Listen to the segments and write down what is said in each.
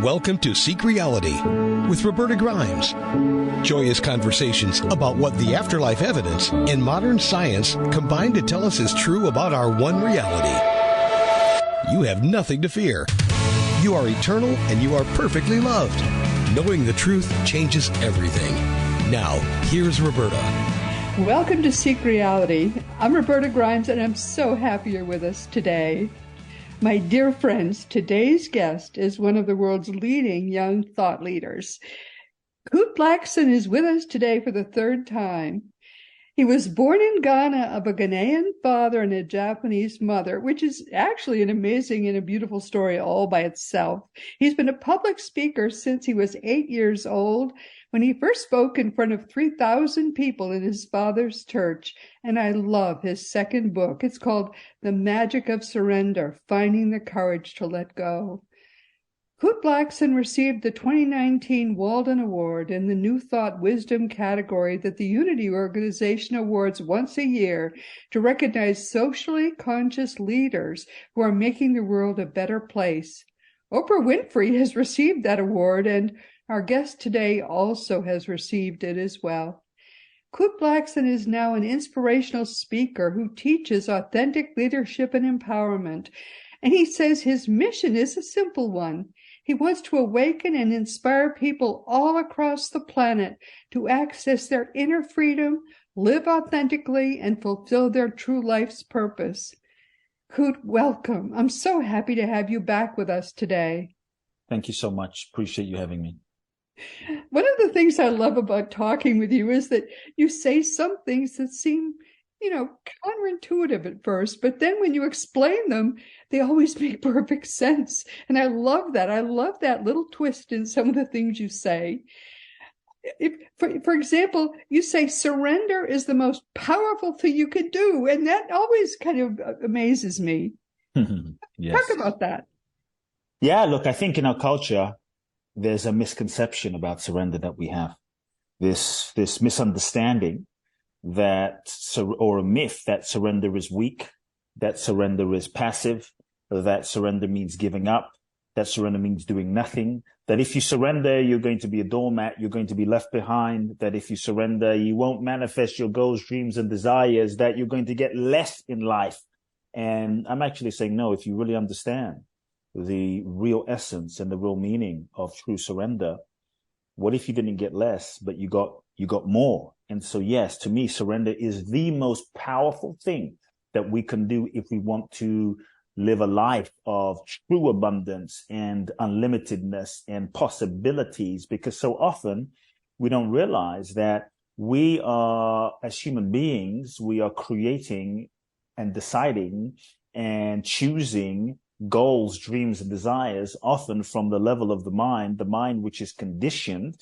Welcome to Seek Reality with Roberta Grimes. Joyous conversations about what the afterlife evidence and modern science combine to tell us is true about our one reality. You have nothing to fear. You are eternal and you are perfectly loved. Knowing the truth changes everything. Now, here's Roberta. Welcome to Seek Reality. I'm Roberta Grimes, and I'm so happy you're with us today. My dear friends, today's guest is one of the world's leading young thought leaders. Kute Blackson is with us today for the third time. He was born in Ghana of a Ghanaian father and a Japanese mother, which is actually an amazing and a beautiful story all by itself. He's been a public speaker since he was 8 years old, when he first spoke in front of 3,000 people in his father's church. And I love his second book. It's called The Magic of Surrender, Finding the Courage to Let Go. Kute Blackson received the 2019 Walden Award in the New Thought Wisdom category that the Unity Organization awards once a year to recognize socially conscious leaders who are making the world a better place. Oprah Winfrey has received that award, and our guest today also has received it as well. Kute Blackson is now an inspirational speaker who teaches authentic leadership and empowerment. And he says his mission is a simple one. He wants to awaken and inspire people all across the planet to access their inner freedom, live authentically, and fulfill their true life's purpose. Kute, welcome. I'm so happy to have you back with us today. Thank you so much. Appreciate you having me. One of the things I love about talking with you is that you say some things that seem, counterintuitive at first, but then when you explain them, they always make perfect sense. And I love that. I love that little twist in some of the things you say. For example, you say surrender is the most powerful thing you could do. And that always kind of amazes me. Yes. Talk about that. Yeah, look, I think in our culture, there's a misconception about surrender that we have. This misunderstanding or a myth that surrender is weak, that surrender is passive, that surrender means giving up, that surrender means doing nothing, that if you surrender, you're going to be a doormat, you're going to be left behind, that if you surrender, you won't manifest your goals, dreams, and desires, that you're going to get less in life. And I'm actually saying, no, if you really understand the real essence and the real meaning of true surrender, what if you didn't get less, but you got more? And so, yes, to me, surrender is the most powerful thing that we can do if we want to live a life of true abundance and unlimitedness and possibilities, because so often we don't realize that we are, as human beings, we are creating and deciding and choosing goals, dreams, and desires, often from the level of the mind which is conditioned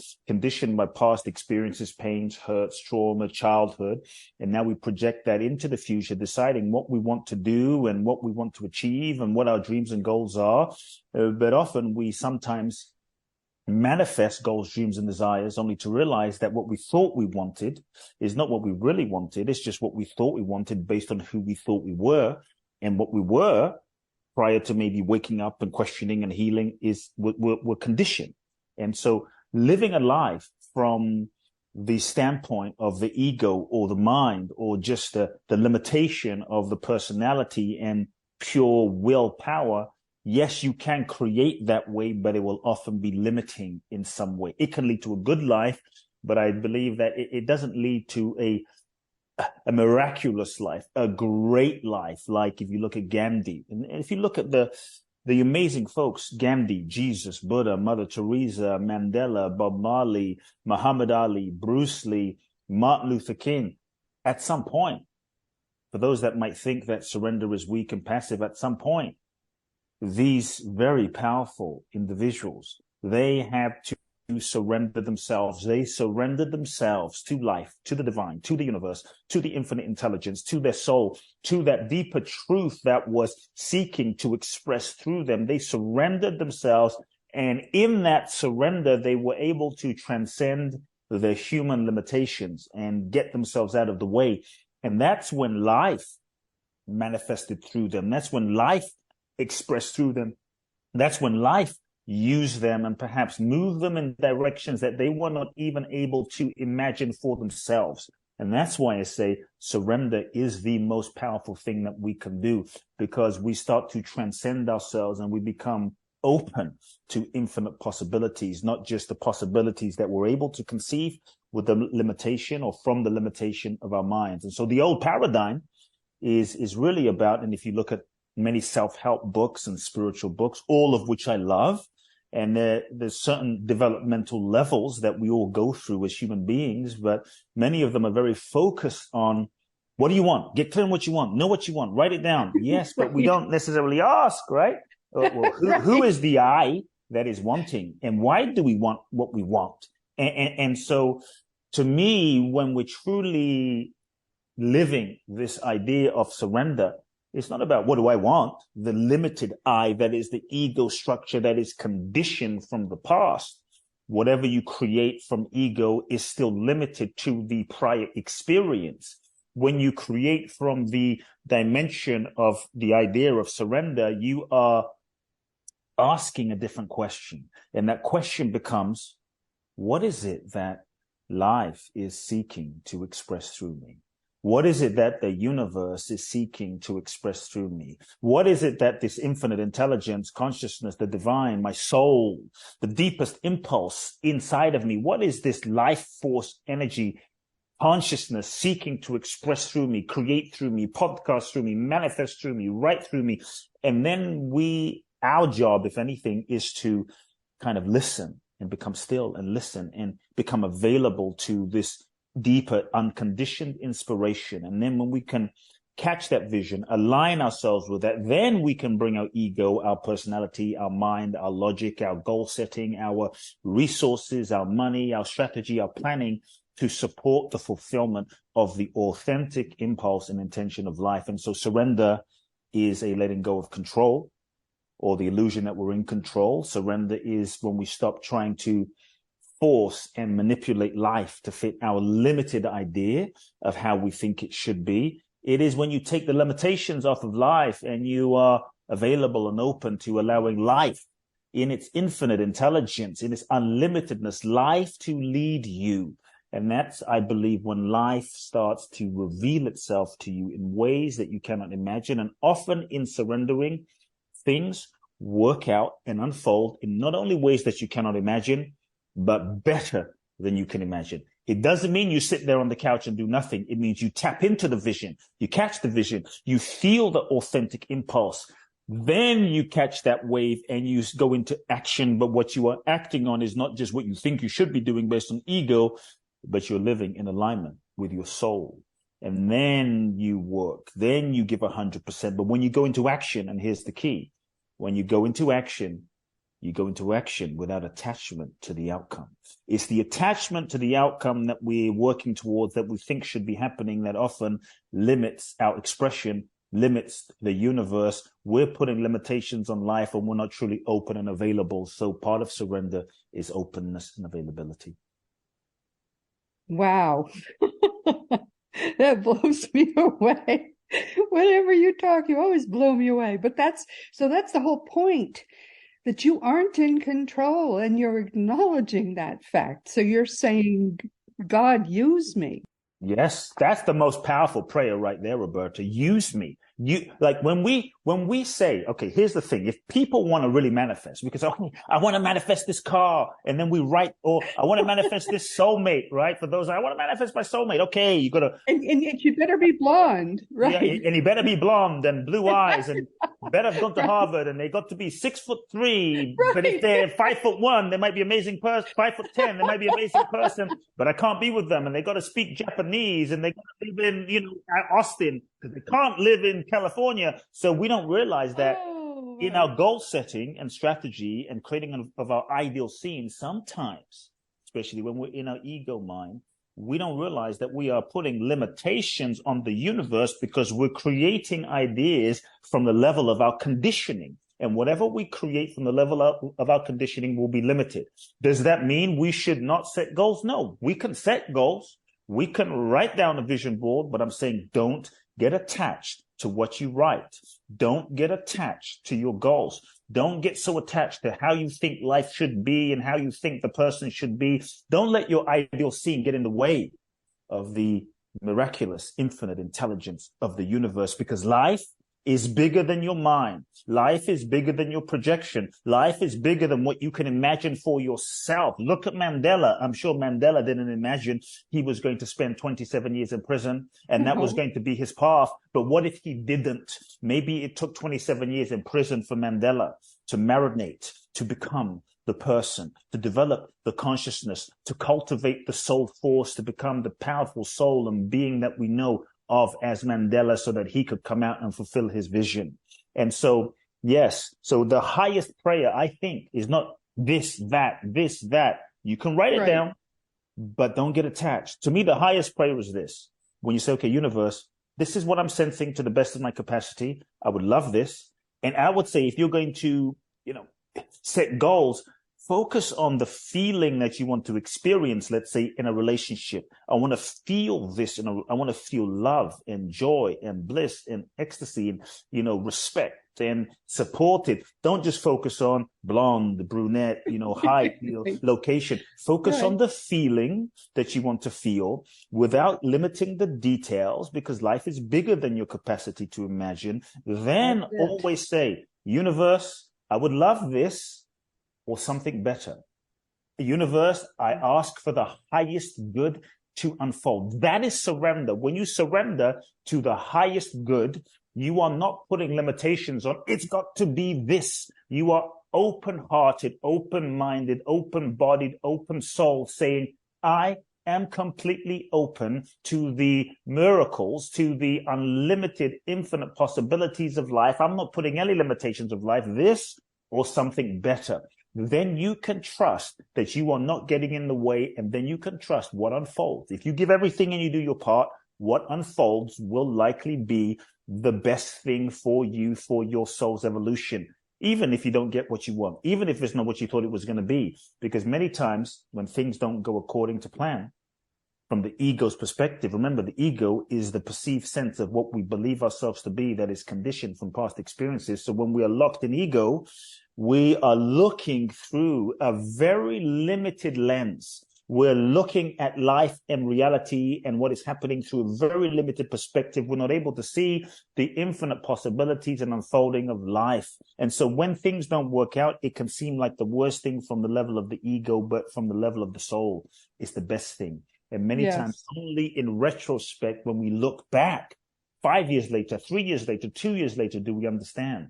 by past experiences, pains, hurts, trauma, childhood. And now we project that into the future, deciding what we want to do and what we want to achieve and what our dreams and goals are. But often we sometimes manifest goals, dreams, and desires only to realize that what we thought we wanted is not what we really wanted. It's just what we thought we wanted based on who we thought we were. And what we were prior to maybe waking up and questioning and healing we're conditioned. And so living a life from the standpoint of the ego or the mind or just the limitation of the personality and pure willpower, yes, you can create that way, but it will often be limiting in some way. It can lead to a good life, but I believe that it doesn't lead to a miraculous life, a great life. Like if you look at Gandhi, and if you look at the amazing folks, Gandhi, Jesus, Buddha, Mother Teresa, Mandela, Bob Marley, Muhammad Ali, Bruce Lee, Martin Luther King, at some point, for those that might think that surrender is weak and passive, at some point, these very powerful individuals, they have to surrender themselves. They surrendered themselves to life, to the divine, to the universe, to the infinite intelligence, to their soul, to that deeper truth that was seeking to express through them. They surrendered themselves. And in that surrender, they were able to transcend their human limitations and get themselves out of the way. And that's when life manifested through them. That's when life expressed through them. That's when life use them, and perhaps move them in directions that they were not even able to imagine for themselves. And that's why I say surrender is the most powerful thing that we can do, because we start to transcend ourselves and we become open to infinite possibilities, not just the possibilities that we're able to conceive with the limitation or from the limitation of our minds. And so the old paradigm is really about, and if you look at many self-help books and spiritual books, all of which I love, and there's certain developmental levels that we all go through as human beings, but many of them are very focused on, what do you want? Get clear on what you want. Know what you want. Write it down. Yes, but we don't necessarily ask, right? Well, who is the I that is wanting, and why do we want what we want? And so to me, when we're truly living this idea of surrender, it's not about what do I want, the limited I that is the ego structure that is conditioned from the past. Whatever you create from ego is still limited to the prior experience. When you create from the dimension of the idea of surrender, you are asking a different question. And that question becomes, what is it that life is seeking to express through me? What is it that the universe is seeking to express through me? What is it that this infinite intelligence, consciousness, the divine, my soul, the deepest impulse inside of me, what is this life force energy, consciousness seeking to express through me, create through me, podcast through me, manifest through me, write through me? And then our job, if anything, is to kind of listen and become still and listen and become available to this deeper, unconditioned inspiration. And then when we can catch that vision, align ourselves with that, then we can bring our ego, our personality, our mind, our logic, our goal setting, our resources, our money, our strategy, our planning to support the fulfillment of the authentic impulse and intention of life. And so surrender is a letting go of control, or the illusion that we're in control. Surrender is when we stop trying to force and manipulate life to fit our limited idea of how we think it should be. It is when you take the limitations off of life and you are available and open to allowing life in its infinite intelligence, in its unlimitedness, life to lead you. And that's, I believe, when life starts to reveal itself to you in ways that you cannot imagine. And often in surrendering, things work out and unfold in not only ways that you cannot imagine, but better than you can imagine. It doesn't mean you sit there on the couch and do nothing. It means you tap into the vision, you catch the vision, you feel the authentic impulse. Then you catch that wave and you go into action. But what you are acting on is not just what you think you should be doing based on ego, but you're living in alignment with your soul. And then you work, then you give 100%. But when you go into action, and here's the key, when you go into action, you go into action without attachment to the outcome. It's the attachment to the outcome that we're working towards, that we think should be happening, that often limits our expression, limits the universe. We're putting limitations on life and we're not truly open and available. So part of surrender is openness and availability. Wow. That blows me away. Whenever you talk, you always blow me away. But that's the whole point, that you aren't in control and you're acknowledging that fact. So you're saying, God, use me. Yes, that's the most powerful prayer right there, Roberta. Use me. You, like when we say, okay, here's the thing. If people want to really manifest, we can say, okay, I want to manifest this car. And then we write, or I want to manifest this soulmate, right? For those, I want to manifest my soulmate. Okay, you got to. And you better be blonde, right? Yeah, and he better be blonde and blue eyes and better have gone to Harvard, and they got to be 6'3". Right. But if they're 5'1", they might be amazing person. 5'10", they might be amazing person, but I can't be with them. And they got to speak Japanese, and they got to live in, Austin, because they can't live in California. So we don't realize that in our goal setting and strategy and creating of our ideal scene, sometimes, especially when we're in our ego mind, we don't realize that we are putting limitations on the universe because we're creating ideas from the level of our conditioning. And whatever we create from the level of our conditioning will be limited. Does that mean we should not set goals? No, we can set goals. We can write down a vision board, but I'm saying don't get attached to what you write. Don't get attached to your goals. Don't get so attached to how you think life should be and how you think the person should be. Don't let your ideal scene get in the way of the miraculous, infinite intelligence of the universe, because life is bigger than your mind. Life is bigger than your projection. Life is bigger than what you can imagine for yourself. Look at Mandela. I'm sure Mandela didn't imagine he was going to spend 27 years in prison and that was going to be his path. But what if he didn't? Maybe it took 27 years in prison for Mandela to marinate, to become the person, to develop the consciousness, to cultivate the soul force, to become the powerful soul and being that we know of as Mandela, so that he could come out and fulfill his vision. And so, yes, so the highest prayer, I think, is not this, that. You can write it down, but don't get attached. To me, the highest prayer is this. When you say, okay, universe, this is what I'm sensing to the best of my capacity. I would love this. And I would say, if you're going to, set goals, focus on the feeling that you want to experience, let's say, in a relationship. I want to feel this, I want to feel love and joy and bliss and ecstasy and, respect and supported. Don't just focus on blonde, brunette, height, location. Focus on the feeling that you want to feel without limiting the details, because life is bigger than your capacity to imagine. Then always say, universe, I would love this, or something better. Universe, I ask for the highest good to unfold. That is surrender. When you surrender to the highest good, you are not putting limitations on, it's got to be this. You are open-hearted, open-minded, open-bodied, open soul, saying, I am completely open to the miracles, to the unlimited, infinite possibilities of life. I'm not putting any limitations of life, this or something better. Then you can trust that you are not getting in the way, and then you can trust what unfolds. If you give everything and you do your part, what unfolds will likely be the best thing for you, for your soul's evolution, even if you don't get what you want, even if it's not what you thought it was going to be. Because many times when things don't go according to plan, from the ego's perspective, remember, the ego is the perceived sense of what we believe ourselves to be that is conditioned from past experiences. So when we are locked in ego, we are looking through a very limited lens. We're looking at life and reality and what is happening through a very limited perspective. We're not able to see the infinite possibilities and unfolding of life. And so when things don't work out, it can seem like the worst thing from the level of the ego, but from the level of the soul, it's the best thing. And many times only in retrospect, when we look back 5 years later, 3 years later, 2 years later, do we understand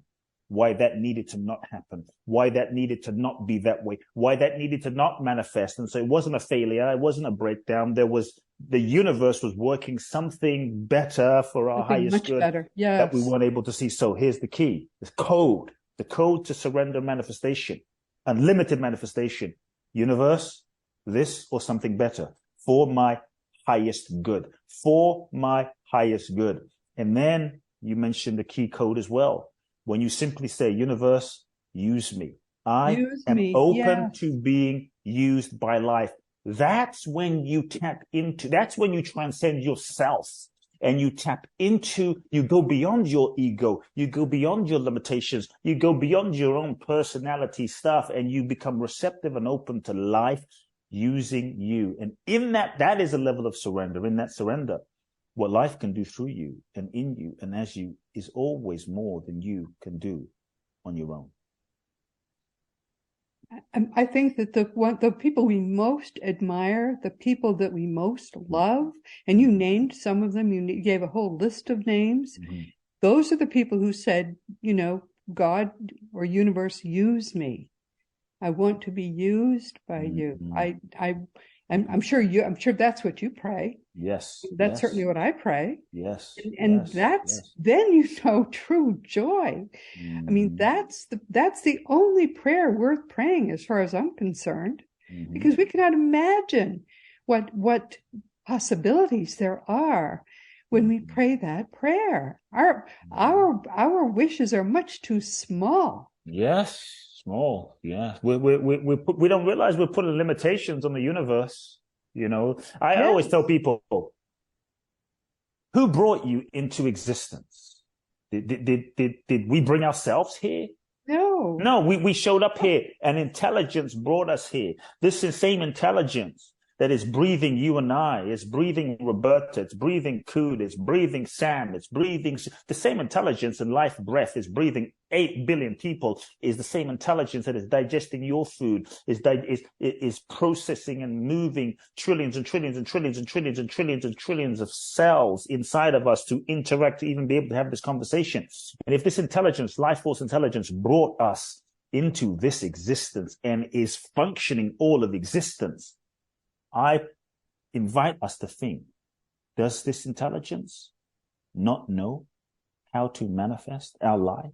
why that needed to not happen, why that needed to not be that way, why that needed to not manifest. And so it wasn't a failure. It wasn't a breakdown. The universe was working something better for our highest good that we weren't able to see. So here's the key, the code to surrender manifestation, unlimited manifestation. Universe, this or something better for my highest good, for my highest good. And then you mentioned the key code as well. When you simply say, universe, use me. I am open to being used by life. That's when you that's when you transcend yourself and you tap into, you go beyond your ego. You go beyond your limitations. You go beyond your own personality stuff, and you become receptive and open to life using you. And in that is a level of surrender. In that surrender, what life can do through you and in you and as you is always more than you can do on your own. I think that the people we most admire, the people that we most love, and you named some of them, you gave a whole list of names. Mm-hmm. Those are the people who said, God or universe, use me. I want to be used by you. I'm sure that's what you pray. Yes. That's certainly what I pray. Yes. And then true joy. Mm-hmm. I mean, that's the only prayer worth praying as far as I'm concerned, because we cannot imagine what possibilities there are when we pray that prayer. Our wishes are much too small. Yes. Small, yeah. We don't realize we're putting limitations on the universe. I always tell people, who brought you into existence? Did we bring ourselves here? No. No, we showed up here and intelligence brought us here. This is same intelligence that is breathing you and I, it's breathing Roberta, it's breathing Kute, it's breathing Sam, it's breathing the same intelligence and life breath is breathing 8 billion people, is the same intelligence that is digesting your food, is processing and moving trillions and trillions and trillions and trillions and trillions and trillions of cells inside of us to interact, to even be able to have this conversation. And if this intelligence, life force intelligence, brought us into this existence and is functioning all of existence, I invite us to think, does this intelligence not know how to manifest our life?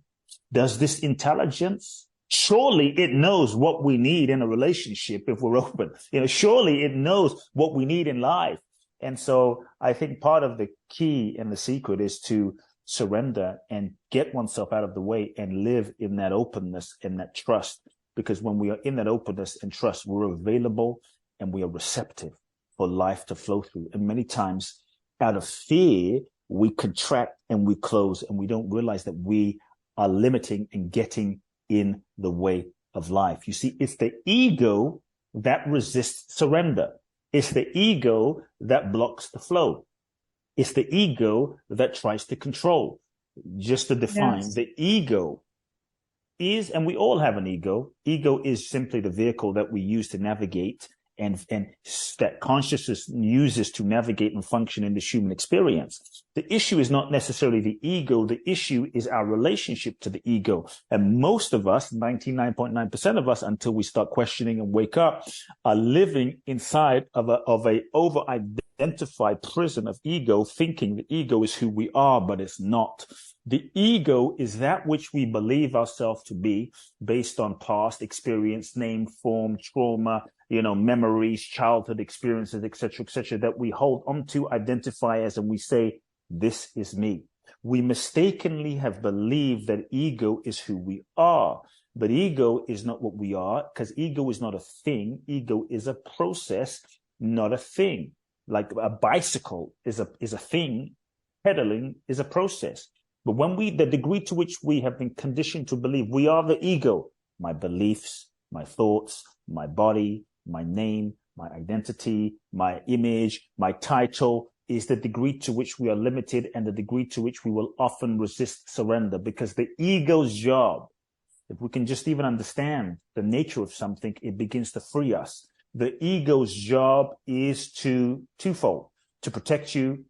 Does this intelligence, surely it knows what we need in a relationship if we're open. Surely it knows what we need in life. And so I think part of the key and the secret is to surrender and get oneself out of the way and live in that openness and that trust. Because when we are in that openness and trust, we're available and we are receptive for life to flow through. And many times out of fear, we contract and we close and we don't realize that we are limiting and getting in the way of life. You see, it's the ego that resists surrender. It's the ego that blocks the flow. It's the ego that tries to control. Just to define, yes. The ego is, and we all have an ego. Ego is simply the vehicle that we use to navigate and that consciousness uses to navigate and function in this human experience. The issue is not necessarily the ego. The issue is our relationship to the ego. And most of us, 99.9% of us, until we start questioning and wake up, are living inside of a over-identified prison of ego, thinking the ego is who we are, but it's not. The ego is that which we believe ourselves to be based on past experience, name, form, trauma, memories, childhood experiences, etc., that we hold onto, identify as, and we say, this is me. We mistakenly have believed that ego is who we are, but ego is not what we are, because ego is not a thing. Ego is a process, not a thing. Like a bicycle is a thing, pedaling is a process. But when the degree to which we have been conditioned to believe we are the ego, my beliefs, my thoughts, my body, my name, my identity, my image, my title, is the degree to which we are limited and the degree to which we will often resist surrender. Because the ego's job, if we can just even understand the nature of something, it begins to free us. The ego's job is twofold: to protect you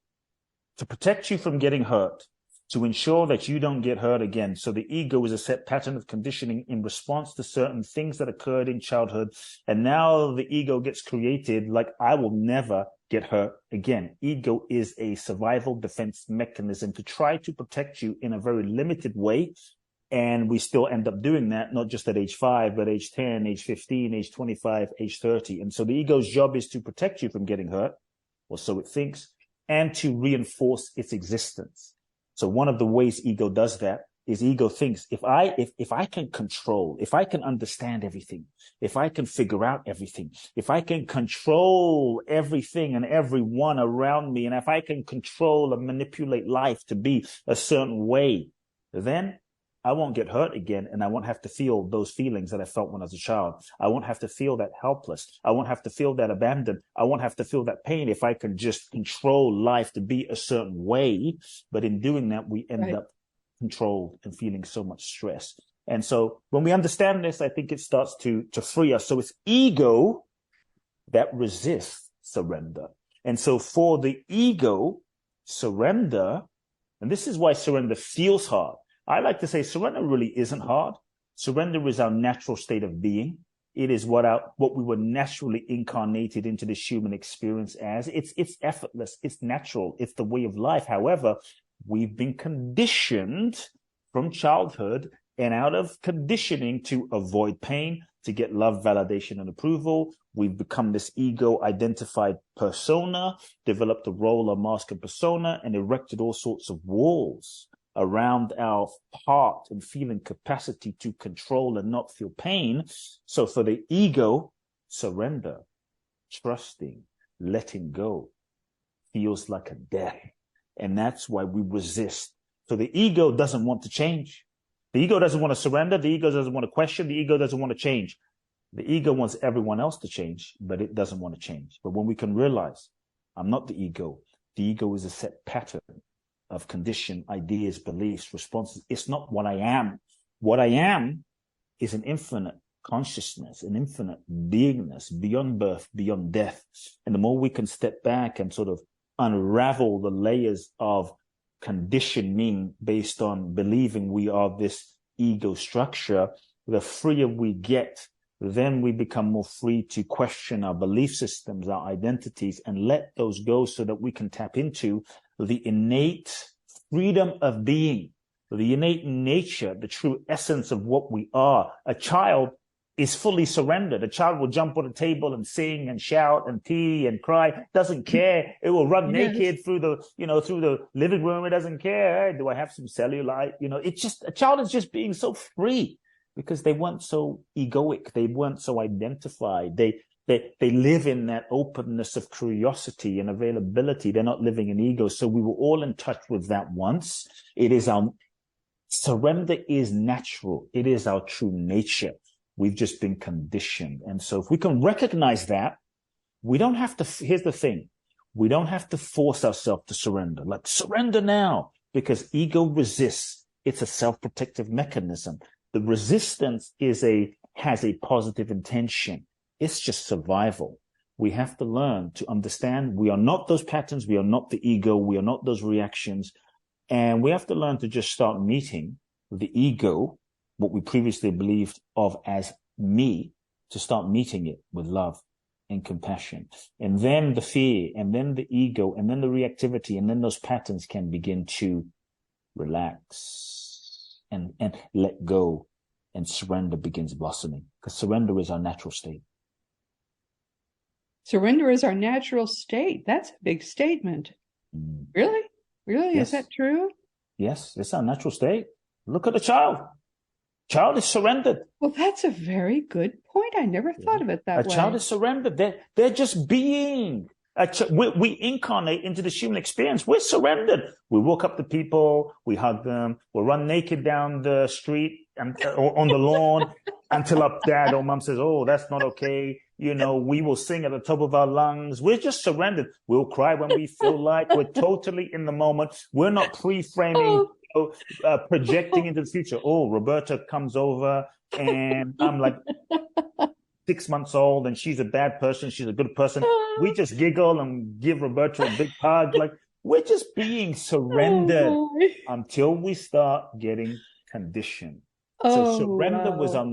from getting hurt, to ensure that you don't get hurt again. So the ego is a set pattern of conditioning in response to certain things that occurred in childhood. And now the ego gets created like, I will never get hurt again. Ego is a survival defense mechanism to try to protect you in a very limited way. And we still end up doing that, not just at age 5, but age 10, age 15, age 25, age 30. And so the ego's job is to protect you from getting hurt, or so it thinks, and to reinforce its existence. So one of the ways ego does that is ego thinks, if I can control, if I can understand everything, if I can figure out everything, if I can control everything and everyone around me, and if I can control and manipulate life to be a certain way, then I won't get hurt again, and I won't have to feel those feelings that I felt when I was a child. I won't have to feel that helpless. I won't have to feel that abandoned. I won't have to feel that pain if I can just control life to be a certain way. But in doing that, we end up controlled and feeling so much stress. And so when we understand this, I think it starts to free us. So it's ego that resists surrender. And so for the ego, surrender, and this is why surrender feels hard. I like to say surrender really isn't hard. Surrender is our natural state of being. It is what we were naturally incarnated into this human experience as. It's effortless. It's natural. It's the way of life. However, we've been conditioned from childhood and out of conditioning to avoid pain, to get love, validation, and approval. We've become this ego-identified persona, developed a role, a mask, and persona, and erected all sorts of walls around our heart and feeling capacity to control and not feel pain. So for the ego, surrender, trusting, letting go feels like a death. And that's why we resist So the ego doesn't want to change. The ego doesn't want to surrender. The ego doesn't want to question. The ego doesn't want to change. The ego wants everyone else to change, but it doesn't want to change. But when we can realize, I'm not the ego is a set pattern of conditioned ideas, beliefs, responses. It's not what I am. What I am is an infinite consciousness, an infinite beingness beyond birth, beyond death. And the more we can step back and sort of unravel the layers of conditioning based on believing we are this ego structure, the freer we get. Then we become more free to question our belief systems, our identities, and let those go so that we can tap into the innate freedom of being, the innate nature, the true essence of what we are. A child is fully surrendered. A child will jump on a table and sing and shout and pee and cry, doesn't care. It will run naked through the living room. It doesn't care. Hey, do I have some cellulite? A child is just being so free because they weren't so egoic. They weren't so identified. They live in that openness of curiosity and availability. They're not living in ego. So we were all in touch with that once. Surrender is natural. It is our true nature. We've just been conditioned. And so if we can recognize that, we don't have to, here's the thing, we don't have to force ourselves to surrender. Like, surrender now, because ego resists. It's a self-protective mechanism. The resistance has a positive intention. It's just survival. We have to learn to understand we are not those patterns. We are not the ego. We are not those reactions. And we have to learn to just start meeting the ego, what we previously believed of as me, to start meeting it with love and compassion. And then the fear, and then the ego, and then the reactivity, and then those patterns can begin to relax and let go, and surrender begins blossoming, because surrender is our natural state. Surrender is our natural state. That's a big statement. Really? Really? Yes. Is that true? Yes, it's our natural state. Look at a child. Child is surrendered. Well, that's a very good point. I never thought of it that way. A child is surrendered. They're just being. We incarnate into the human experience. We're surrendered. We walk up to people, we hug them, we'll run naked down the street or on the lawn until our dad or mom says, oh, that's not okay. We will sing at the top of our lungs. We're just surrendered. We'll cry when we feel like. We're totally in the moment. We're not pre-framing, projecting into the future. Oh, Roberta comes over and I'm like 6 months old and she's a bad person. She's a good person. We just giggle and give Roberta a big hug. Like, we're just being surrendered until we start getting conditioned. So surrender was our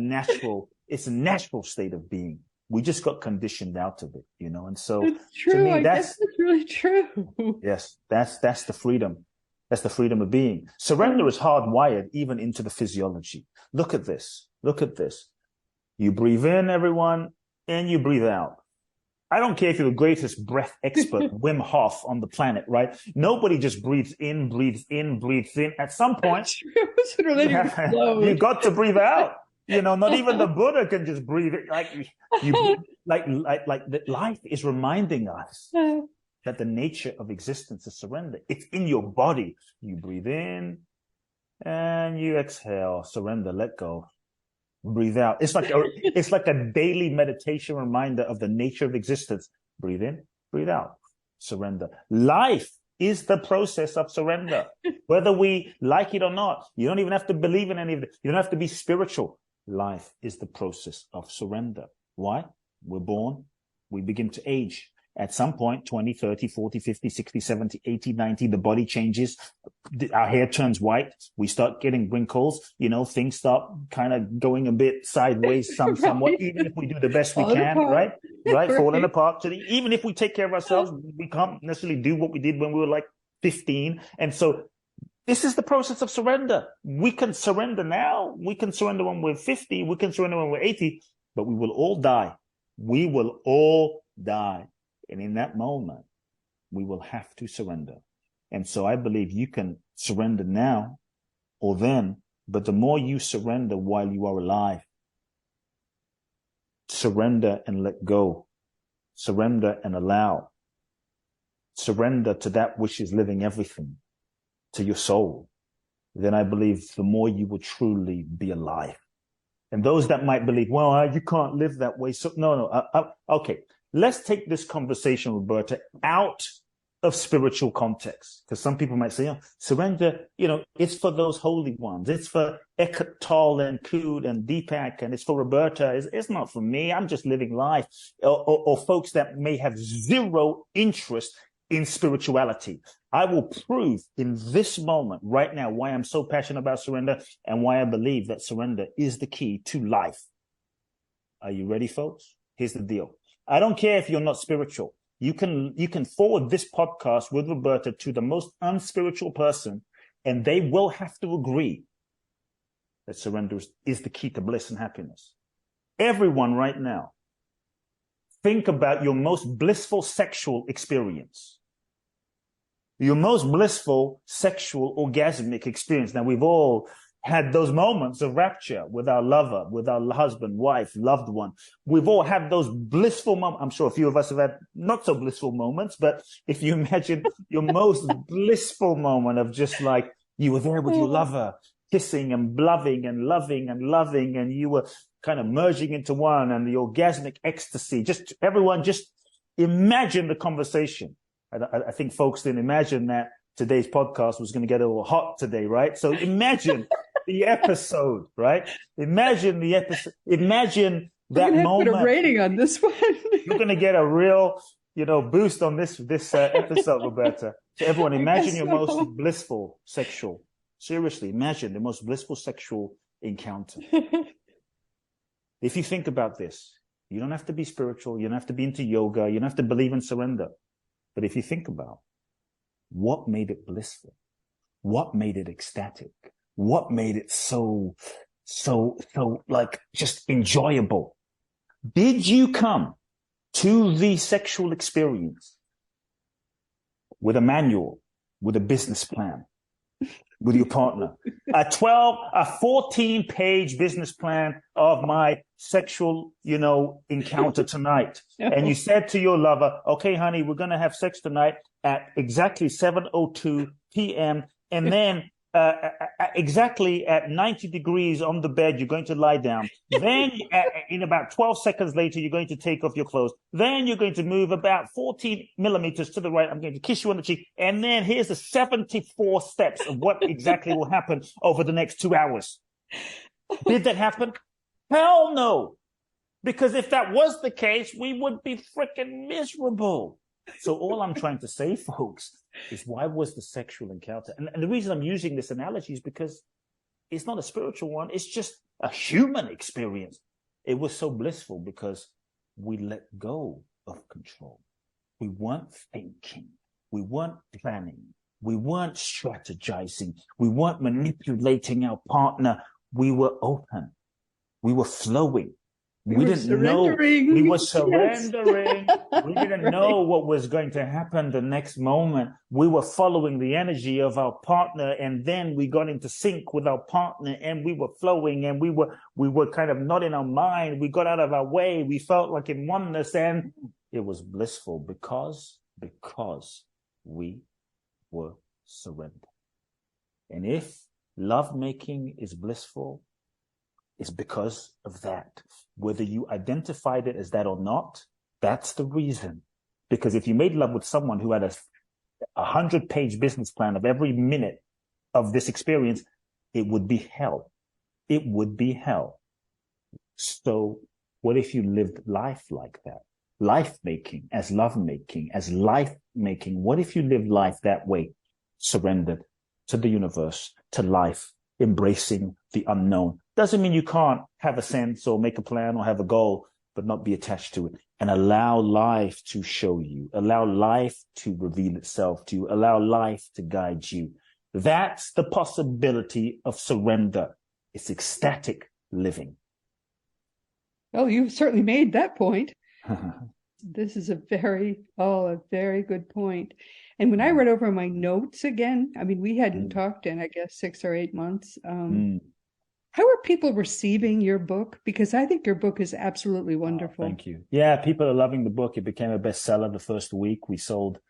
it's a natural state of being. We just got conditioned out of it, and so it's true. To me, I guess it's really true. Yes, that's the freedom. That's the freedom of being. Surrender is hardwired even into the physiology. Look at this. You breathe in, everyone, and you breathe out. I don't care if you're the greatest breath expert, Wim Hof on the planet, right? Nobody just breathes in, breathes in, breathes in. At some point, you got to breathe out. Not even the Buddha can just breathe it. Life is reminding us that the nature of existence is surrender. It's in your body. You breathe in and you exhale, surrender, let go, breathe out. It's like a daily meditation reminder of the nature of existence. Breathe in, breathe out, surrender. Life is the process of surrender, whether we like it or not. You don't even have to believe in any of it. You don't have to be spiritual. Life is the process of surrender. Why? We're born, we begin to age. At some point, 20, 30, 40, 50, 60, 70, 80, 90, the body changes. Our hair turns white. We start getting wrinkles. Things start kind of going a bit sideways, somewhat, even if we do the best we can, right? Falling apart. Even if we take care of ourselves, we can't necessarily do what we did when we were like 15. And so this is the process of surrender. We can surrender now. We can surrender when we're 50. We can surrender when we're 80, but we will all die. We will all die. And in that moment, we will have to surrender. And so I believe you can surrender now or then, but the more you surrender while you are alive, surrender and let go, surrender and allow, surrender to that which is living everything, to your soul, then I believe the more you will truly be alive. And those that might believe, well, you can't live that way. So no. Okay. Let's take this conversation, Roberta, out of spiritual context. Because some people might say, surrender, it's for those holy ones. It's for Eckhart Tolle and Kute and Deepak, and it's for Roberta. It's not for me. I'm just living life. Or folks that may have zero interest in spirituality. I will prove in this moment right now why I'm so passionate about surrender and why I believe that surrender is the key to life. Are you ready, folks? Here's the deal. I don't care if you're not spiritual. You can forward this podcast with Roberta to the most unspiritual person, and they will have to agree that surrender is the key to bliss and happiness. Everyone right now, think about your most blissful sexual experience. Your most blissful sexual orgasmic experience. Now, we've all had those moments of rapture with our lover, with our husband, wife, loved one. We've all had those blissful moments. I'm sure a few of us have had not so blissful moments, but if you imagine your most blissful moment of just like you were there with your lover, kissing and loving and loving and loving, and you were kind of merging into one, and the orgasmic ecstasy. Just everyone, just imagine the conversation. I think folks didn't imagine that today's podcast was going to get a little hot today, right? So imagine the episode, right? Imagine the episode. Imagine that moment. Put a rating on this one. You're going to get a real, boost on this episode, Roberta. So everyone, imagine your most blissful sexual. Seriously, imagine the most blissful sexual encounter. If you think about this, you don't have to be spiritual. You don't have to be into yoga. You don't have to believe in surrender. But if you think about what made it blissful, what made it ecstatic, what made it so like just enjoyable? Did you come to the sexual experience with a manual, with a business plan, with your partner, a 14-page business plan of my sexual, encounter tonight? And you said to your lover, okay, honey, we're going to have sex tonight at exactly 7:02 p.m. And then exactly at 90 degrees on the bed, you're going to lie down. Then in about 12 seconds later, you're going to take off your clothes. Then you're going to move about 14 millimeters to the right. I'm going to kiss you on the cheek. And then here's the 74 steps of what exactly will happen over the next 2 hours. Did that happen? Hell no. Because if that was the case, we would be freaking miserable. So all I'm trying to say, folks, is why was the sexual encounter? And the reason I'm using this analogy is because it's not a spiritual one. It's just a human experience. It was so blissful because we let go of control. We weren't thinking. We weren't planning. We weren't strategizing. We weren't manipulating our partner. We were open. We were flowing. We didn't know. We were surrendering. Yes. We didn't know what was going to happen the next moment. We were following the energy of our partner, and then we got into sync with our partner, and we were flowing, and we were kind of not in our mind. We got out of our way. We felt like in oneness, and it was blissful because we were surrendered. And if lovemaking is blissful, it's because of that. Whether you identified it as that or not, that's the reason. Because if you made love with someone who had a 100-page business plan of every minute of this experience, it would be hell. It would be hell. So what if you lived life like that? Life-making as love-making, as life-making. What if you lived life that way? Surrendered to the universe, to life, embracing the unknown. Doesn't mean you can't have a sense or make a plan or have a goal, but not be attached to it, and allow life to show you, allow life to reveal itself to you, allow life to guide you. That's the possibility of surrender. It's ecstatic living. Well, you've certainly made that point. This is a very good point. And when I read over my notes again, I mean, we hadn't talked in, I guess, 6 or 8 months. How are people receiving your book? Because I think your book is absolutely wonderful. Thank you. Yeah, people are loving the book. It became a bestseller the first week. We sold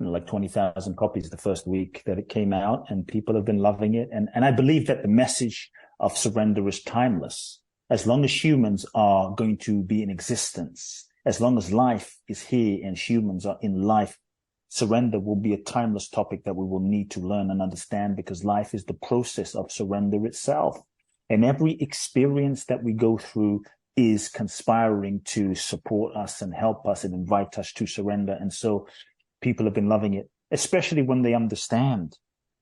like 20,000 copies the first week that it came out, and people have been loving it. And I believe that the message of surrender is timeless. As long as humans are going to be in existence, as long as life is here and humans are in life, surrender will be a timeless topic that we will need to learn and understand, because life is the process of surrender itself. And every experience that we go through is conspiring to support us and help us and invite us to surrender. And so people have been loving it, especially when they understand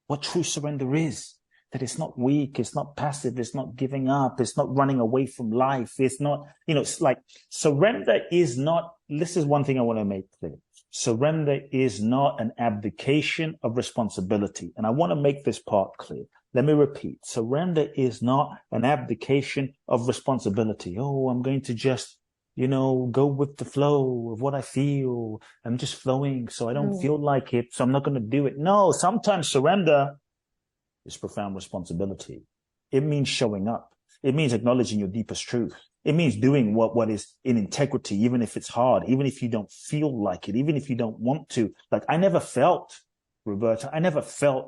what true surrender is. That it's not weak, it's not passive, it's not giving up, it's not running away from life. It's not, it's like surrender is not, this is one thing I want to make clear. Surrender is not an abdication of responsibility. And I want to make this part clear. Let me repeat. Surrender is not an abdication of responsibility. Oh, I'm going to just, go with the flow of what I feel. I'm just flowing, so I don't feel like it, so I'm not going to do it. No, sometimes surrender is profound responsibility. It means showing up. It means acknowledging your deepest truth. It means doing what is in integrity, even if it's hard, even if you don't feel like it, even if you don't want to. Like I never felt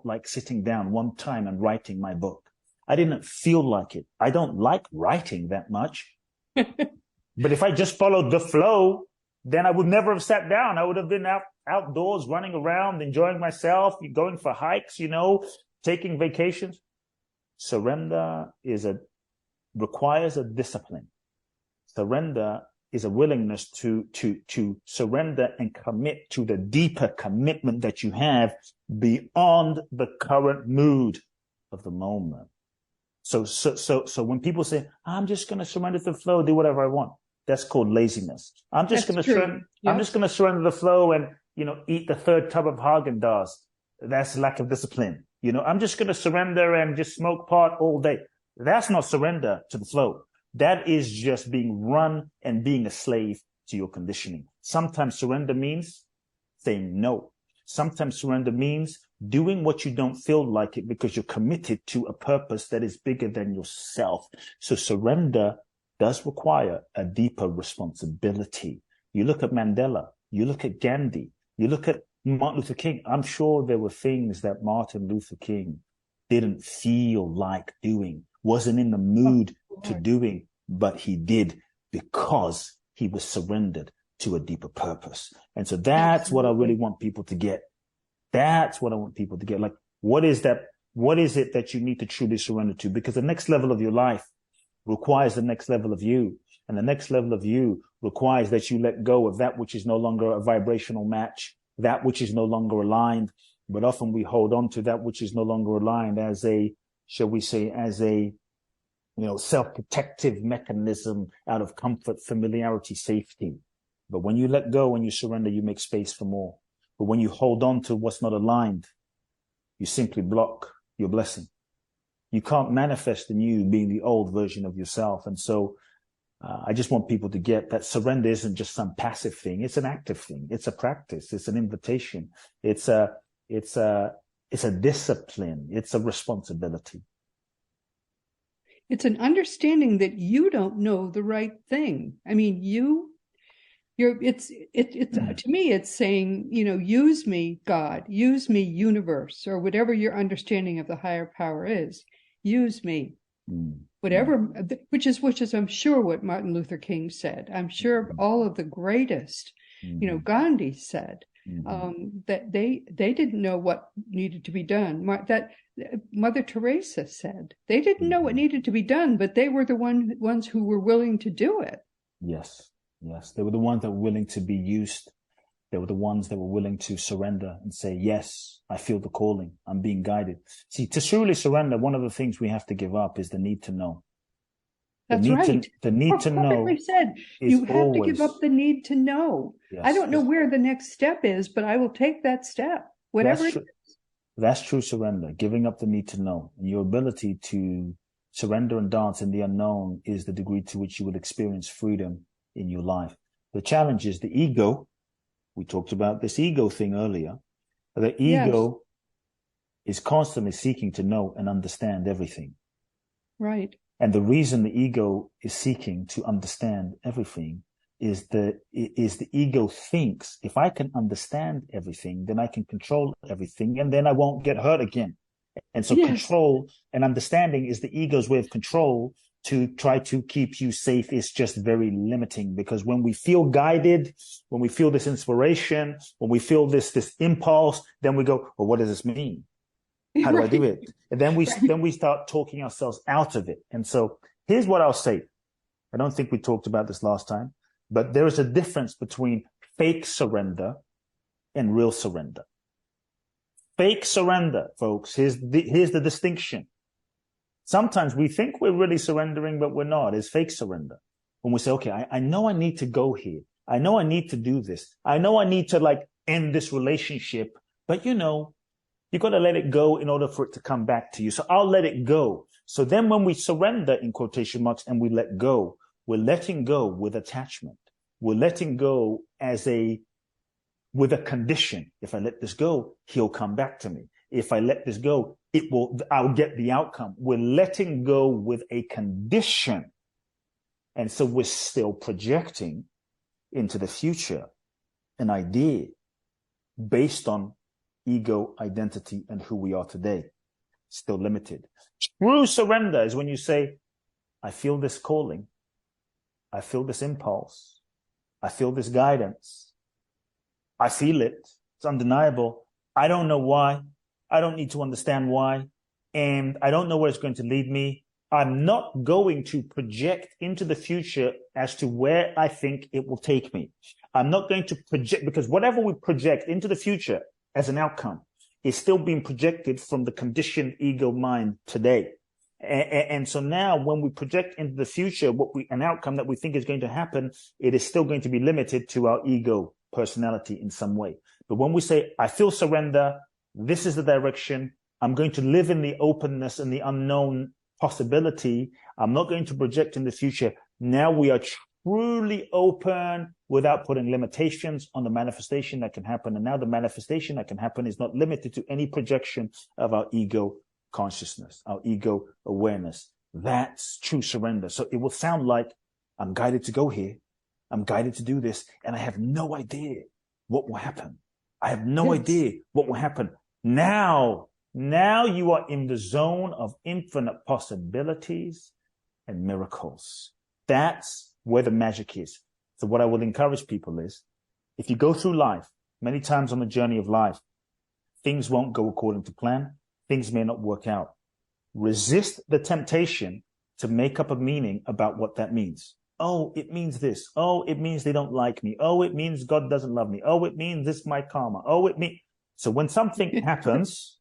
like sitting down one time and writing my book. I didn't feel like it. I don't like writing that much. But if I just followed the flow, then I would never have sat down. I would have been outdoors, running around, enjoying myself, going for hikes, taking vacations. Surrender requires a discipline. Surrender is a willingness to surrender and commit to the deeper commitment that you have beyond the current mood of the moment. So when people say, I'm just going to surrender to the flow, do whatever I want, that's called laziness. I'm just going to surrender the flow and, eat the third tub of Haagen-Dazs. That's lack of discipline. I'm just going to surrender and just smoke pot all day. That's not surrender to the flow. That is just being run and being a slave to your conditioning. Sometimes surrender means saying no. Sometimes surrender means doing what you don't feel like it because you're committed to a purpose that is bigger than yourself. So surrender does require a deeper responsibility. You look at Mandela, you look at Gandhi, you look at Martin Luther King. I'm sure there were things that Martin Luther King didn't feel like doing, wasn't in the mood to doing, but he did because he was surrendered to a deeper purpose. And so that's what I really want people to get. That's what I want people to get. Like, what is that? What is it that you need to truly surrender to? Because the next level of your life requires the next level of you. And the next level of you requires that you let go of that which is no longer a vibrational match, that which is no longer aligned. But often we hold on to that which is no longer aligned as a, shall we say, as a, self-protective mechanism out of comfort, familiarity, safety. But when you let go and you surrender, you make space for more. But when you hold on to what's not aligned, you simply block your blessing. You can't manifest the new being the old version of yourself. And so I just want people to get that surrender isn't just some passive thing. It's an active thing. It's a practice. It's an invitation. It's a discipline. It's a responsibility. It's an understanding that you don't know the right thing. I mean, to me, it's saying, use me, God, use me, universe, or whatever your understanding of the higher power is. Use me, whatever, which is, I'm sure what Martin Luther King said. I'm sure all of the greatest, Gandhi said, that they didn't know what needed to be done. That Mother Teresa said they didn't know what needed to be done, but they were the ones who were willing to do it. Yes. They were the ones that were willing to be used. They were the ones that were willing to surrender and say, yes, I feel the calling. I'm being guided. See, to truly surrender, one of the things we have to give up is the need to know. That's right. The need to know. Said. You have to give up the need to know. Yes, I don't know where the next step is, but I will take that step, whatever it is. That's true surrender, giving up the need to know. And your ability to surrender and dance in the unknown is the degree to which you will experience freedom in your life. The challenge is the ego. We talked about this ego thing earlier. The ego is constantly seeking to know and understand everything. Right. And the reason the ego is seeking to understand everything is the ego thinks if I can understand everything, then I can control everything, and then I won't get hurt again. And so control and understanding is the ego's way of control to try to keep you safe. Is just very limiting, because when we feel guided, when we feel this inspiration, when we feel this impulse, then we go, well, what does this mean? How do I do it? And then we start talking ourselves out of it. And so here's what I'll say. I don't think we talked about this last time, but there is a difference between fake surrender and real surrender. Fake surrender, folks, here's the distinction. Sometimes we think we're really surrendering, but we're not. It's fake surrender. When we say, okay, I know I need to go here. I know I need to do this. I know I need to end this relationship, but you got to let it go in order for it to come back to you. So I'll let it go. So then when we surrender, in quotation marks, and we let go, we're letting go with attachment. We're letting go with a condition. If I let this go, he'll come back to me. If I let this go, I'll get the outcome. We're letting go with a condition. And so we're still projecting into the future an idea based on ego, identity, and who we are today. Still limited. True surrender is when you say, I feel this calling. I feel this impulse. I feel this guidance. I feel it. It's undeniable. I don't know why. I don't need to understand why. And I don't know where it's going to lead me. I'm not going to project into the future as to where I think it will take me. I'm not going to project, because whatever we project into the future as an outcome is still being projected from the conditioned ego mind today. And so now when we project into the future an outcome that we think is going to happen, it is still going to be limited to our ego personality in some way. But when we say, I feel surrender, this is the direction, I'm going to live in the openness and the unknown possibility, I'm not going to project in the future. Now we are truly open without putting limitations on the manifestation that can happen. And now the manifestation that can happen is not limited to any projection of our ego consciousness, our ego awareness. That's true surrender. So it will sound like I'm guided to go here. I'm guided to do this. And I have no idea what will happen. I have no idea what will happen. Now you are in the zone of infinite possibilities and miracles. That's where the magic is. So what I will encourage people is, if you go through life, many times on the journey of life, things won't go according to plan. Things may not work out. Resist the temptation to make up a meaning about what that means. Oh, it means this. Oh, it means they don't like me. Oh, it means God doesn't love me. Oh, it means this is my karma. Oh, so when something happens,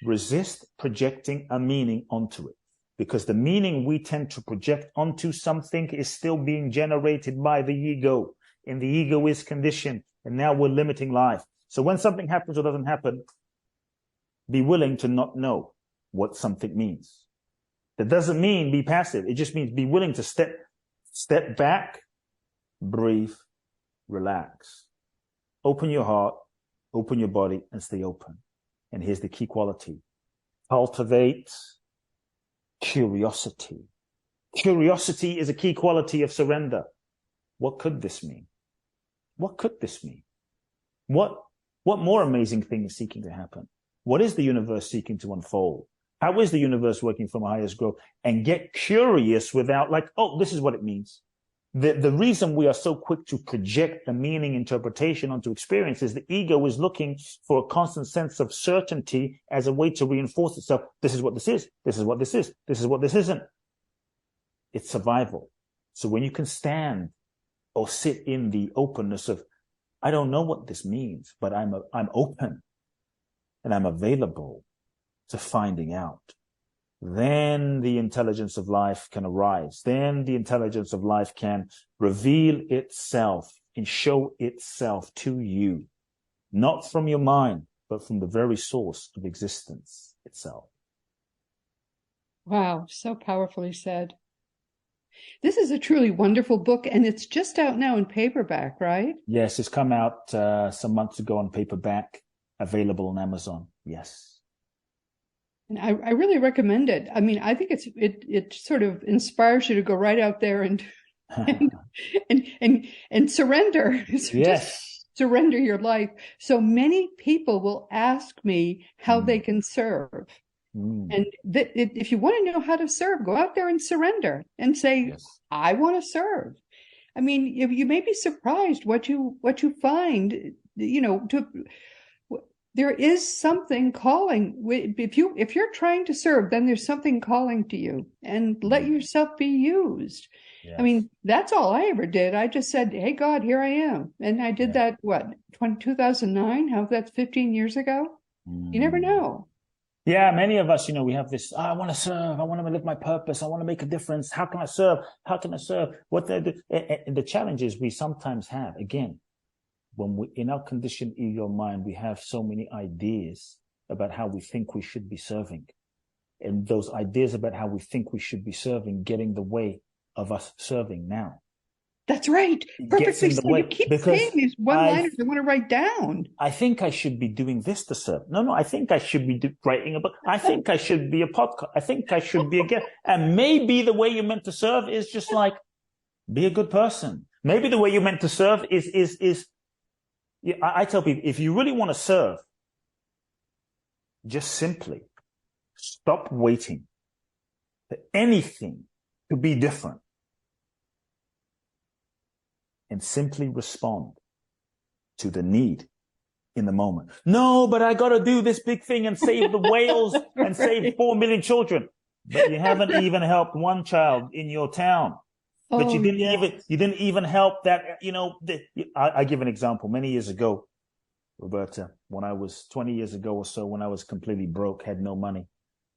resist projecting a meaning onto it, because the meaning we tend to project onto something is still being generated by the ego, and the ego is conditioned, and now we're limiting life. So when something happens or doesn't happen, be willing to not know what something means. That doesn't mean be passive. It just means be willing to step back, breathe, relax, open your heart, open your body, and stay open. And here's the key quality. Cultivate curiosity. Curiosity is a key quality of surrender. What could this mean? What could this mean? What more amazing thing is seeking to happen? What is the universe seeking to unfold? How is the universe working from highest growth? And get curious without this is what it means. The reason we are so quick to project the meaning interpretation onto experience is the ego is looking for a constant sense of certainty as a way to reinforce itself. This is what this is. This is what this is. This is what this isn't. It's survival. So when you can stand or sit in the openness of, I don't know what this means, but I'm open and I'm available to finding out, then the intelligence of life can arise. Then the intelligence of life can reveal itself and show itself to you, not from your mind, but from the very source of existence itself. Wow, so powerfully said. This is a truly wonderful book, and it's just out now in paperback, right? Yes, it's come out some months ago on paperback, available on Amazon. Yes. And I really recommend it. I mean, I think it sort of inspires you to go right out there and and surrender. Just Yes. surrender your life. So many people will ask me how they can serve. And if you want to know how to serve, go out there and surrender and say, Yes. I want to serve. I mean, you may be surprised what you find, there is something calling. If you're trying to serve, then there's something calling to you, and let yourself be used. Yes. I mean, that's all I ever did. I just said, hey, God, here I am. And I did that, 2009? How that's 15 years ago? You never know. Yeah, many of us, we have this, I want to serve. I want to live my purpose. I want to make a difference. How can I serve? How can I serve? The challenges we sometimes have, again, when we, in our conditioned ego mind, we have so many ideas about how we think we should be serving. And those ideas about how we think we should be serving get in the way of us serving now. That's right. Perfectly said. You keep saying these one-liners I want to write down. I think I should be doing this to serve. No, I think I should be writing a book. I think I should be a podcast. I think I should be a guest. And maybe the way you're meant to serve is just like, be a good person. Maybe the way you're meant to serve is I tell people, if you really want to serve, just simply stop waiting for anything to be different and simply respond to the need in the moment. No, but I got to do this big thing and save the whales and save 4 million children. But you haven't even helped one child in your town. But you didn't even help that, I give an example. Many years ago, Roberta, when I was 20 years ago or so, when I was completely broke, had no money,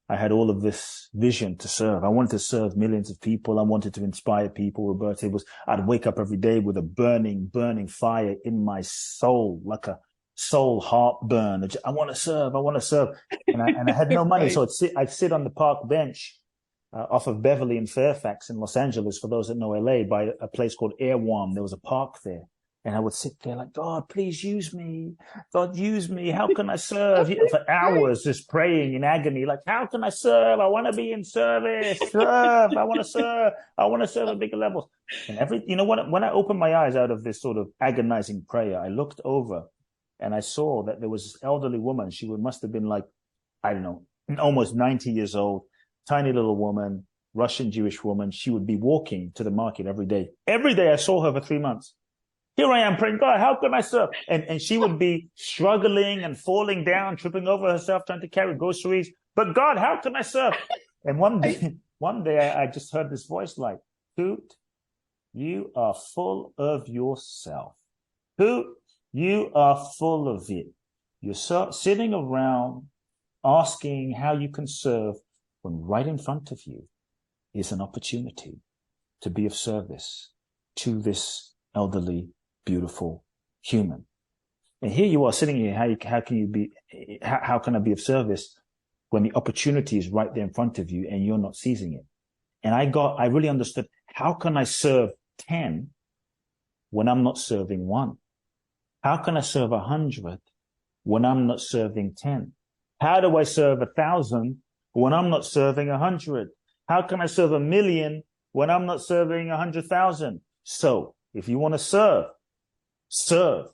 I had all of this vision to serve. I wanted to serve millions of people. I wanted to inspire people, Roberta. I'd wake up every day with a burning, burning fire in my soul, like a soul heartburn. I want to serve. I want to serve. And I had no money. So I'd sit on the park bench off of Beverly and Fairfax in Los Angeles, for those that know LA, by a place called Airwarm. There was a park there. And I would sit there like, God, please use me. God, use me. How can I serve? For hours, just praying in agony, like, how can I serve? I want to be in service. Serve. I want to serve. I want to serve at bigger levels. And when I opened my eyes out of this sort of agonizing prayer, I looked over and I saw that there was this elderly woman. She must have been like, I don't know, almost 90 years old, tiny little woman, Russian Jewish woman. She would be walking to the market every day. Every day I saw her for 3 months. Here I am praying, God, how can I serve? And she would be struggling and falling down, tripping over herself, trying to carry groceries. But God, how can I serve? And one day I just heard this voice like, Kute, you are full of yourself. Kute, you are full of it. You're sitting around asking how you can serve when right in front of you is an opportunity to be of service to this elderly, beautiful human. And here you are sitting here. How can I be of service when the opportunity is right there in front of you and you're not seizing it? And I really understood, how can I serve 10 when I'm not serving 1? How can I serve 100 when I'm not serving 10? How do I serve 1,000 when I'm not serving 100? How can I serve 1,000,000 when I'm not serving 100,000? So if you want to serve, serve.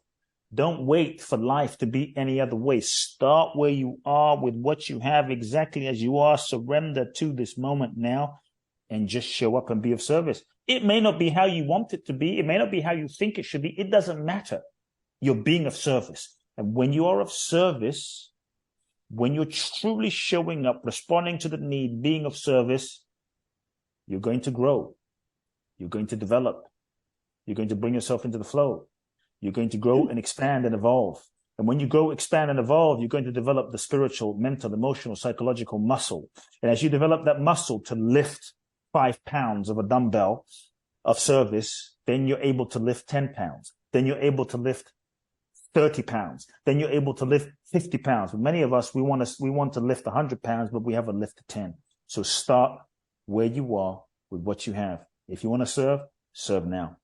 Don't wait for life to be any other way. Start where you are with what you have, exactly as you are. Surrender to this moment now and just show up and be of service. It may not be how you want it to be. It may not be how you think it should be. It doesn't matter. You're being of service. And when you are of service, when you're truly showing up, responding to the need, being of service, you're going to grow. You're going to develop. You're going to bring yourself into the flow. You're going to grow and expand and evolve. And when you grow, expand, and evolve, you're going to develop the spiritual, mental, emotional, psychological muscle. And as you develop that muscle to lift 5 pounds of a dumbbell of service, then you're able to lift 10 pounds. Then you're able to lift 30 pounds. Then you're able to lift 50 pounds. But many of us, we want to lift 100 pounds, but we haven't lifted 10. So start where you are with what you have. If you want to serve now.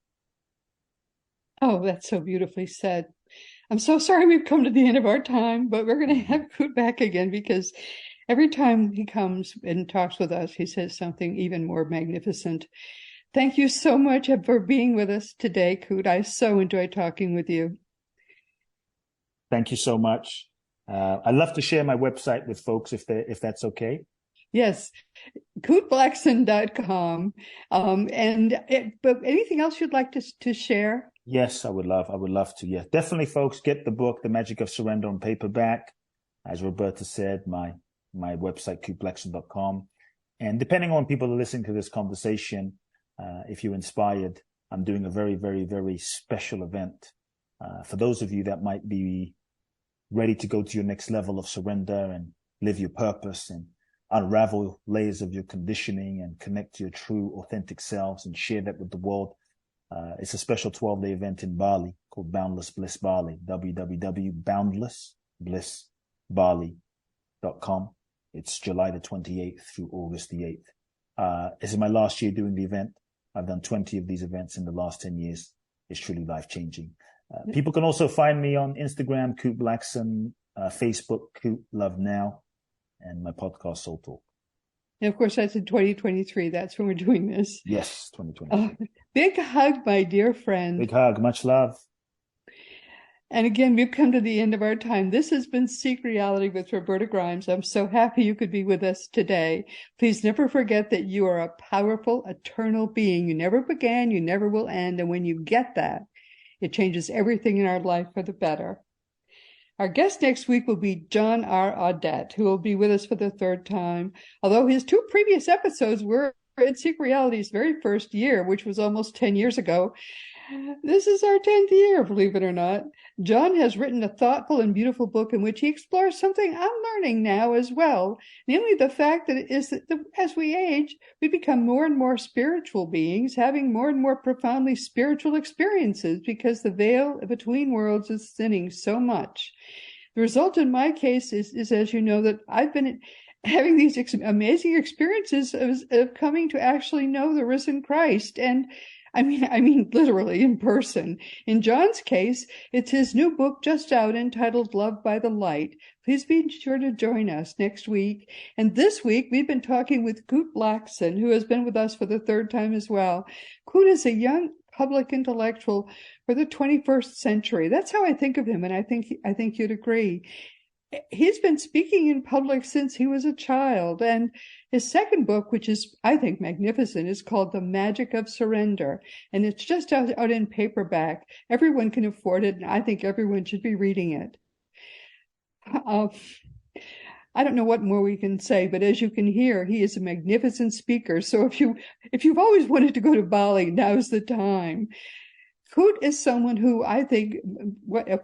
Oh, that's so beautifully said. I'm so sorry we've come to the end of our time, but we're going to have Kute back again, because every time he comes and talks with us, he says something even more magnificent Thank you so much for being with us today, Kute. I so enjoyed talking with you. Thank you so much. I'd love to share my website with folks if that's okay. Yes, kuteblackson.com. But anything else you'd like to share? Yes, I would love to. Yeah, definitely, folks, get the book, The Magic of Surrender, on paperback. As Roberta said, my website, kuteblackson.com. And depending on people who are listening to this conversation, if you're inspired, I'm doing a very, very, very special event for those of you that might be ready to go to your next level of surrender and live your purpose and unravel layers of your conditioning and connect to your true, authentic selves and share that with the world. It's a special 12-day event in Bali called Boundless Bliss Bali, www.boundlessblissbali.com. It's July the 28th through August the 8th. This is my last year doing the event. I've done 20 of these events in the last 10 years. It's truly life-changing. People can also find me on Instagram, Kute Blackson, Facebook, Kute Love Now, and my podcast, Soul Talk. And of course, that's in 2023. That's when we're doing this. Yes, 2023. Big hug, my dear friend. Big hug. Much love. And again, we've come to the end of our time. This has been Seek Reality with Roberta Grimes. I'm so happy you could be with us today. Please never forget that you are a powerful, eternal being. You never began, you never will end. And when you get that, it changes everything in our life for the better. Our guest next week will be John R. Audette, who will be with us for the third time. Although his two previous episodes were in Seek Reality's very first year, which was almost 10 years ago. This is our 10th year, believe it or not. John has written a thoughtful and beautiful book in which he explores something I'm learning now as well, namely the fact that as we age, we become more and more spiritual beings, having more and more profoundly spiritual experiences because the veil between worlds is thinning so much. The result in my case is as you know, that I've been having these amazing experiences of coming to actually know the risen Christ. And I mean, literally in person. In John's case, it's his new book just out entitled Love by the Light. Please be sure to join us next week. And this week, we've been talking with Kute Blackson, who has been with us for the third time as well. Kute is a young public intellectual for the 21st century. That's how I think of him, and I think you'd agree. He's been speaking in public since he was a child, and his second book, which is, I think, magnificent, is called The Magic of Surrender, and it's just out in paperback. Everyone can afford it, and I think everyone should be reading it. I don't know what more we can say, but as you can hear, he is a magnificent speaker. So if you've always wanted to go to Bali, now's the time. Kute is someone who I think,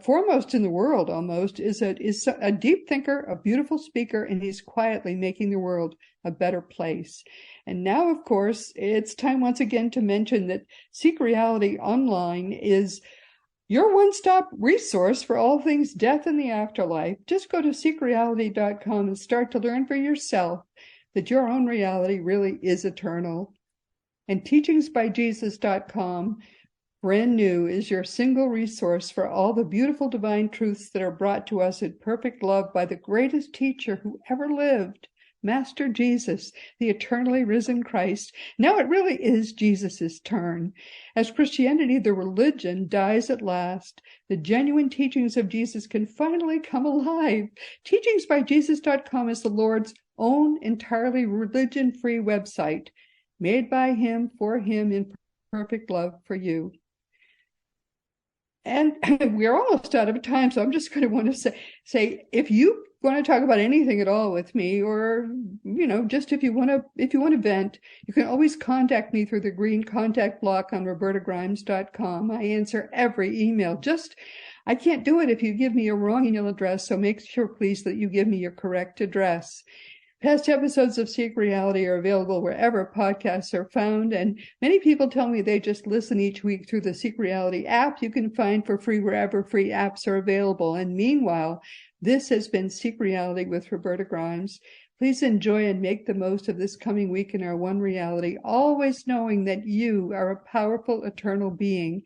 foremost in the world almost, is a deep thinker, a beautiful speaker, and he's quietly making the world a better place. And now, of course, it's time once again to mention that Seek Reality Online is your one-stop resource for all things death and the afterlife. Just go to seekreality.com and start to learn for yourself that your own reality really is eternal. And teachingsbyjesus.com, brand new, is your single resource for all the beautiful divine truths that are brought to us in perfect love by the greatest teacher who ever lived, Master Jesus, the eternally risen Christ. Now it really is Jesus's turn. As Christianity, the religion, dies at last, the genuine teachings of Jesus can finally come alive. Teachingsbyjesus.com is the Lord's own entirely religion-free website, made by him, for him, in perfect love for you. And we're almost out of time, so I'm just going to want to say if you want to talk about anything at all with me, or just if you want to vent, you can always contact me through the green contact block on robertagrimes.com. I answer every email. I can't do it if you give me a wrong email address, so make sure, please, that you give me your correct address. Past episodes of Seek Reality are available wherever podcasts are found, and many people tell me they just listen each week through the Seek Reality app you can find for free wherever free apps are available. And meanwhile, this has been Seek Reality with Roberta Grimes. Please enjoy and make the most of this coming week in our one reality, always knowing that you are a powerful, eternal being,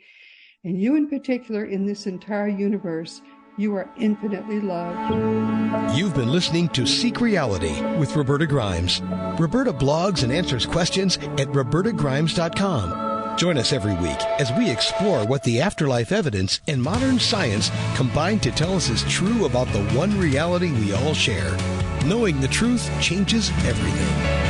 and you in particular in this entire universe You are infinitely loved. You've been listening to Seek Reality with Roberta Grimes. Roberta blogs and answers questions at robertagrimes.com. Join us every week as we explore what the afterlife evidence and modern science combine to tell us is true about the one reality we all share. Knowing the truth changes everything.